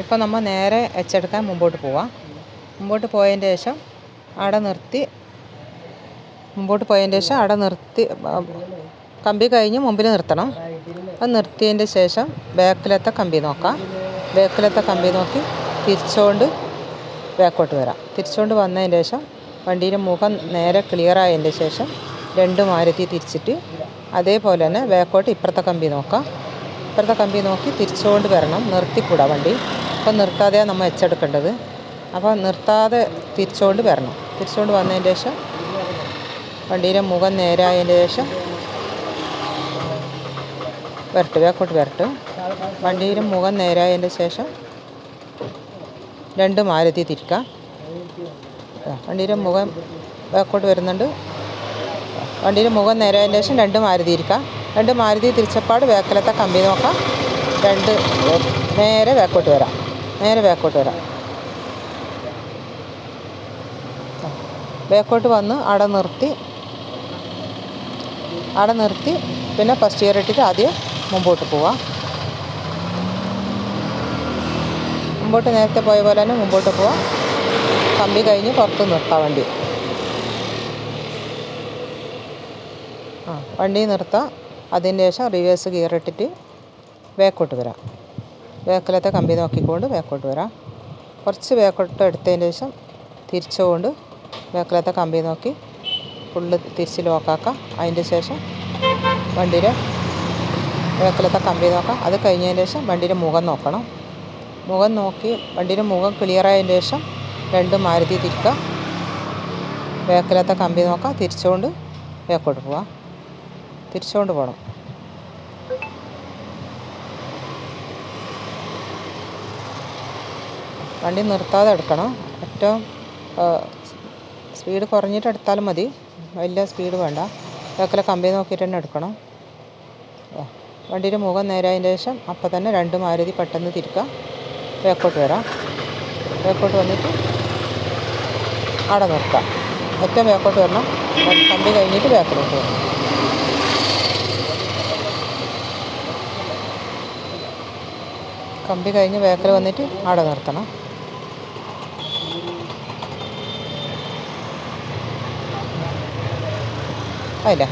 ഇപ്പോൾ നമ്മൾ നേരെ എച്ചെടുക്കാൻ മുമ്പോട്ട് പോവാം. മുമ്പോട്ട് പോയതിൻ്റെ ശേഷം അവിടെ നിർത്തി കമ്പി കഴിഞ്ഞ് മുമ്പിൽ നിർത്തണം. അത് നിർത്തിയതിൻ്റെ ശേഷം ബാക്കിലത്തെ കമ്പി നോക്കാം. ബാക്കിലത്തെ കമ്പി നോക്കി തിരിച്ചുകൊണ്ട് ബാക്കോട്ട് വരാം. തിരിച്ചുകൊണ്ട് വന്നതിന് ശേഷം വണ്ടിയുടെ മുഖം നേരെ ക്ലിയറായതിൻ്റെ ശേഷം 2 മാരുതി തിരിച്ചിട്ട് അതേപോലെ തന്നെ ബാക്കോട്ട് ഇപ്പുറത്തെ കമ്പി നോക്കാം. ഇപ്പുറത്തെ കമ്പി നോക്കി തിരിച്ചുകൊണ്ട് വരണം. നിർത്തിക്കൂടാ വണ്ടി. അപ്പം നിർത്താതെയാണ് നമ്മൾ എച്ചെടുക്കേണ്ടത്. അപ്പോൾ നിർത്താതെ തിരിച്ചുകൊണ്ട് വരണം. തിരിച്ചുകൊണ്ട് വന്നതിന് ശേഷം വണ്ടിയുടെ മുഖം നേരായതിന് ശേഷം ബാക്കോട്ട് വരട്ട്. വണ്ടിയുടെ മുഖം നേരായതിന് ശേഷം 2 മാരുതി തിരിക്കാം. വണ്ടിയുടെ മുഖം ബാക്കോട്ട് വരുന്നുണ്ട്. വണ്ടിയുടെ മുഖം നേരായതിന് ശേഷം 2 മാരുതി ഇരിക്കാം. 2 മാരുതി തിരിച്ചപ്പാട് ബാക്കിലത്തെ കമ്പി നോക്കാം. നേരെ ബാക്കോട്ട് വരാം. ബാക്കോട്ട് വന്ന് അവിടെ നിർത്തി പിന്നെ ഫസ്റ്റ് ഗിയർ ഇട്ടിട്ട് ആദ്യം മുമ്പോട്ട് പോവാം. മുമ്പോട്ട് നേരത്തെ പോയ പോലെ തന്നെ മുമ്പോട്ട് പോവാം. കമ്പി കഴിഞ്ഞ് പുറത്ത് നിർത്താം വണ്ടി. വണ്ടി നിർത്താം. അതിന് ശേഷം റിവേഴ്സ് ഗിയർ ഇട്ടിട്ട് ബാക്കോട്ട് വരാം. ബാക്കിലത്തെ കമ്പി നോക്കിക്കൊണ്ട് ബാക്കോട്ട് വരാം. കുറച്ച് ബാക്കോട്ട് എടുത്തതിന് ശേഷം തിരിച്ചുകൊണ്ട് ബാക്കിലത്തെ കമ്പി നോക്കി ഫുള്ള് തിരിച്ച് ലോക്കാക്കാം. അതിൻ്റെ ശേഷം വണ്ടിയുടെ ബാക്കിലത്തെ കമ്പി നോക്കാം. അത് കഴിഞ്ഞതിന് ശേഷം വണ്ടിയുടെ മുഖം നോക്കണം. മുഖം നോക്കി വണ്ടിയുടെ മുഖം ക്ലിയറായതിന് ശേഷം 2 മാരുതി തിരിക്കുക. ബാക്കിലത്തെ കമ്പി നോക്കാം. തിരിച്ചുകൊണ്ട് ബാക്കോട്ട് പോവാം. തിരിച്ചുകൊണ്ട് പോകണം. വണ്ടി നിർത്താതെ എടുക്കണം. ഏറ്റവും സ്പീഡ് കുറഞ്ഞിട്ട് എടുത്താലും മതി. വലിയ സ്പീഡ് വേണ്ട. ബാക്കിലെ കമ്പി നോക്കിയിട്ട് തന്നെ എടുക്കണം. വണ്ടിയുടെ മുഖം നേരായതിന് ശേഷം അപ്പം തന്നെ 2 മാരുതി പെട്ടെന്ന് തിരിക്കുക. ബാക്കോട്ട് വരാം. ബാക്കോട്ട് വന്നിട്ട് അവിടെ നിർത്താം. ഏറ്റവും ബാക്കോട്ട് വരണം. കമ്പി കഴിഞ്ഞിട്ട് ബാക്കിലോട്ട് വരണം. കമ്പി കഴിഞ്ഞ് ബാക്കിൽ വന്നിട്ട് അവിടെ നിർത്തണം. അതില്ല